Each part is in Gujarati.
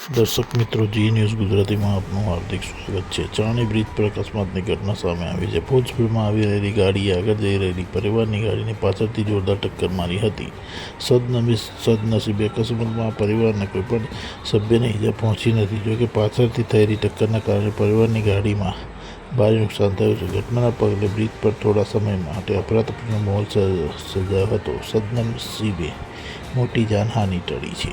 દર્શક મિત્રો, જી ન્યૂઝ ગુજરાતીમાં આપનું હાર્દિક સ્વાગત છે। ચાણી બ્રિજ પર અકસ્માતની ઘટના સામે આવી છે। ફૂલ સ્પીડમાં આવી રહેલી ગાડીએ આગળ જઈ રહેલી પરિવારની ગાડીને પાછળથી જોરદાર ટક્કર મારી હતી। સદનસીબે અકસ્માતમાં પરિવારના કોઈ પણ સભ્યને ઈજા પહોંચી નથી। જોકે પાછળથી થયેલી ટક્કરના કારણે પરિવારની ગાડીમાં ભારે નુકસાન થયું છે। ઘટનાના પગલે બ્રિજ પર થોડા સમય માટે અફરાતફરીનો માહોલ સર્જાયો હતો। સદનસીબે મોટી જાનહાનિ ટળી છે।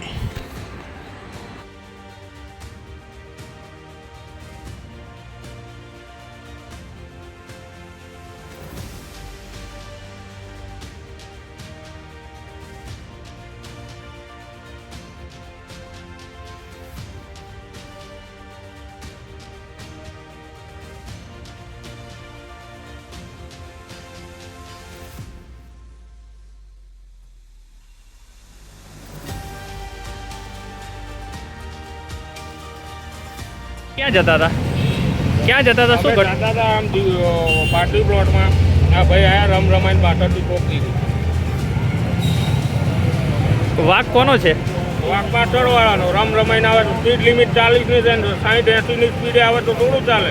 ક્યાં જતા હતા? ક્યાં જતા હતા? શું જતા હતા આમ પાટલી પ્લોટમાં આ ભાઈ આયા રમાઈને પાટણથી કોક દીધી। વાઘ કોનો છે? વાઘ પાટણવાળાનો રમાઈને આવે તો સ્પીડ લિમિટ 40ની છે 60-80ની સ્પીડે આવે તો થોડું ચાલે।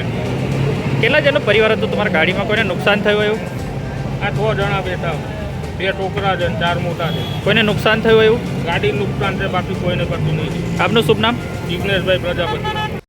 કેટલા જણનો પરિવાર હતો તમારા ગાડીમાં? કોઈને નુકસાન થયું એવું? આ 6 જણા બેઠા, 2 છોકરા છે 4 મોટા છે। કોઈને નુકસાન થયું એવું? ગાડી નુકસાન છે, બાકી કોઈને કશું નહીં। આપનું શુભ નામ? જિગ્નેશભાઈ પ્રજાપતિ।